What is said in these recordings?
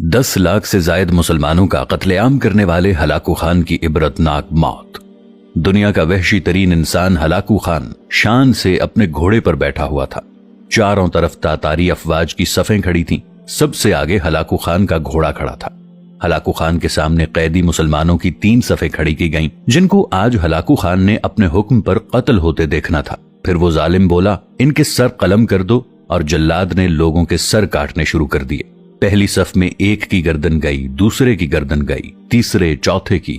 10 लाख से जायद मुसलमानों का कत्लेआम करने वाले हलाकू खान की इबरतनाक मौत। दुनिया का वहशी तरीन इंसान हलाकू खान शान से अपने घोड़े पर बैठा हुआ था। चारों तरफ तातारी अफवाज की सफ़ें खड़ी थीं। सबसे आगे हलाकू खान का घोड़ा खड़ा था। हलाकू खान के सामने कैदी मुसलमानों की 3 सफ़ें खड़ी की गईं, जिनको आज हलाकू खान ने अपने हुक्म पर कत्ल होते देखना था। फिर वो जालिम बोला, इनके सर कलम कर दो, और जल्लाद ने लोगों के सर काटने शुरू कर दिए। पहली सफ में एक की गर्दन गई, दूसरे की गर्दन गई, तीसरे चौथे की।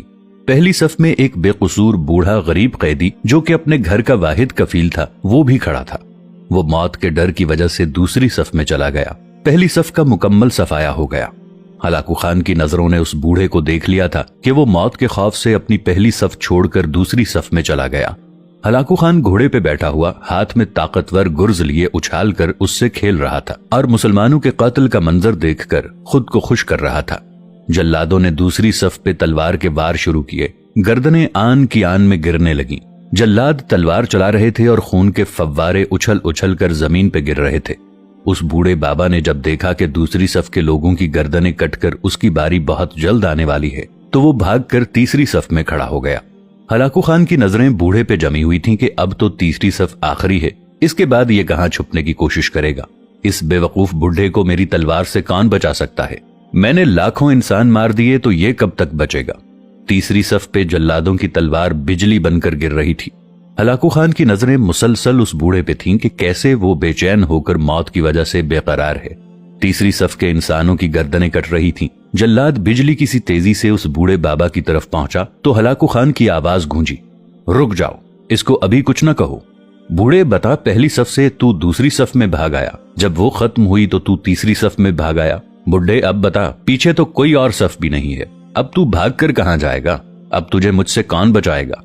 पहली सफ में एक बेकसूर बूढ़ा गरीब कैदी जो कि अपने घर का वाहिद कफील था, वो भी खड़ा था। वो मौत के डर की वजह से दूसरी सफ में चला गया। पहली सफ का मुकम्मल सफाया हो गया। हलाकू खान की नजरों ने उस बूढ़े को देख लिया था कि वो मौत के खौफ से अपनी पहली सफ छोड़कर दूसरी सफ में चला गया। हलाकू खान घोड़े पे बैठा हुआ हाथ में ताकतवर गुर्ज लिए उछाल कर उससे खेल रहा था और मुसलमानों के कत्ल का मंजर देखकर खुद को खुश कर रहा था। जल्लादों ने दूसरी सफ पे तलवार के वार शुरू किए। गर्दनें आन की आन में गिरने लगीं। जल्लाद तलवार चला रहे थे और खून के फव्वारे उछल उछल कर जमीन पे गिर रहे थे। उस बूढ़े बाबा ने जब देखा कि दूसरी सफ के लोगों की गर्दनें कटकर उसकी बारी बहुत जल्द आने वाली है, तो वो भागकर तीसरी सफ में खड़ा हो गया। हलाकू खान की नजरें बूढ़े पे जमी हुई थीं कि अब तो तीसरी सफ आखिरी है, इसके बाद ये कहां छुपने की कोशिश करेगा। इस बेवकूफ बूढ़े को मेरी तलवार से कौन बचा सकता है? मैंने लाखों इंसान मार दिए तो ये कब तक बचेगा? तीसरी सफ पे जल्लादों की तलवार बिजली बनकर गिर रही थी। हलाकू खान की नजरें मुसलसल उस बूढ़े पे थीं कि कैसे वो बेचैन होकर मौत की वजह से बेकरार है। तीसरी सफ के इंसानों की गर्दनें कट रही थीं। जल्लाद बिजली की सी तेजी से उस बूढ़े बाबा की तरफ पहुंचा तो हलाकू खान की आवाज गूंजी, रुक जाओ, इसको अभी कुछ न कहो। बूढ़े, बता, पहली सफ से तू दूसरी सफ में भाग आया, जब वो खत्म हुई तो तू तीसरी सफ में भाग आया। बुढ़े, अब बता, पीछे तो कोई और सफ भी नहीं है, अब तू भाग कर कहां जाएगा? अब तुझे मुझसे कौन बचाएगा?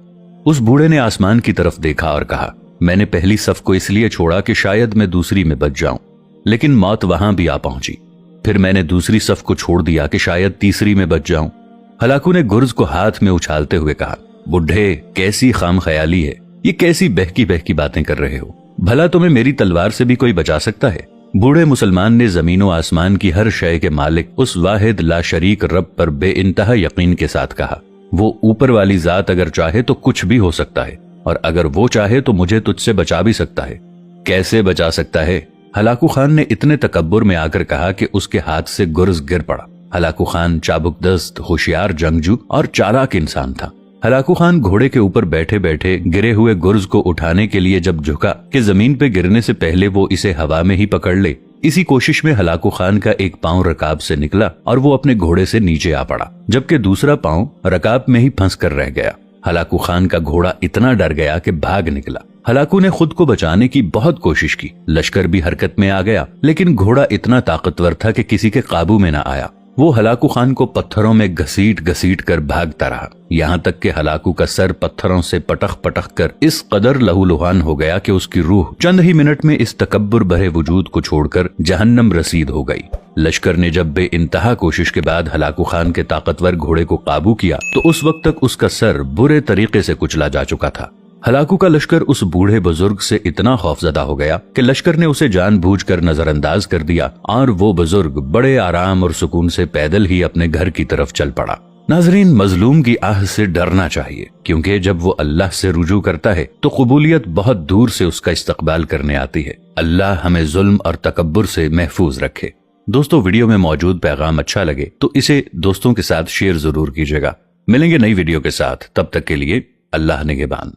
उस बूढ़े ने आसमान की तरफ देखा और कहा, मैंने पहली सफ को इसलिए छोड़ा कि शायद मैं दूसरी में बच जाऊं, लेकिन मौत वहां भी आ पहुंची। फिर मैंने दूसरी सफ को छोड़ दिया कि शायद तीसरी में बच जाऊं। हलाकू ने गुर्ज को हाथ में उछालते हुए कहा, बुढ़े, कैसी खाम ख्याली है, ये कैसी बहकी बहकी बातें कर रहे हो? भला तुम्हें मेरी तलवार से भी कोई बचा सकता है? बूढ़े मुसलमान ने जमीनों आसमान की हर शय के मालिक उस वाहिद ला शरीक रब पर बेइंतहा यकीन के साथ कहा, वो ऊपर वाली जात अगर चाहे तो कुछ भी हो सकता है, और अगर वो चाहे तो मुझे तुझसे बचा भी सकता है। कैसे बचा सकता है? हलाकू खान ने इतने तकब्बुर में आकर कहा कि उसके हाथ से गुर्ज गिर पड़ा। हलाकू खान चाबुकदस्त, होशियार जंगजू और चालाक इंसान था। हलाकू खान घोड़े के ऊपर बैठे बैठे गिरे हुए गुर्ज को उठाने के लिए जब झुका कि जमीन पे गिरने से पहले वो इसे हवा में ही पकड़ ले, इसी कोशिश में हलाकू खान का एक पांव रकाब से निकला और वो अपने घोड़े से नीचे आ पड़ा, जबकि दूसरा पांव रकाब में ही फंस कर रह गया। हलाकू खान का घोड़ा इतना डर गया कि भाग निकला। हलाकू ने खुद को बचाने की बहुत कोशिश की। लश्कर भी हरकत में आ गया, लेकिन घोड़ा इतना ताकतवर था कि किसी के काबू में न आया। वो हलाकू खान को पत्थरों में घसीट घसीट कर भागता रहा, यहाँ तक कि हलाकू का सर पत्थरों से पटक पटक कर इस कदर लहूलुहान हो गया कि उसकी रूह चंद ही मिनट में इस तकब्बुर भरे वजूद को छोड़कर जहन्नम रसीद हो गई। लश्कर ने जब बेइंतहा कोशिश के बाद हलाकू खान के ताकतवर घोड़े को काबू किया तो उस वक्त तक उसका सर बुरे तरीके से कुचला जा चुका था। हलाकू का लश्कर उस बूढ़े बुजुर्ग से इतना खौफजदा हो गया कि लश्कर ने उसे जानबूझकर नजरअंदाज कर दिया और वो बुजुर्ग बड़े आराम और सुकून से पैदल ही अपने घर की तरफ चल पड़ा। नाजरीन, मजलूम की आह से डरना चाहिए, क्योंकि जब वो अल्लाह से रुजू करता है तो कबूलियत बहुत दूर से उसका इस्तकबाल करने आती है। अल्लाह हमें जुल्म और तकब्बुर से महफूज रखे। दोस्तों, वीडियो में मौजूद पैगाम अच्छा लगे तो इसे दोस्तों के साथ शेयर जरूर कीजिएगा। मिलेंगे नई वीडियो के साथ, तब तक के लिए अल्लाह निगहबान।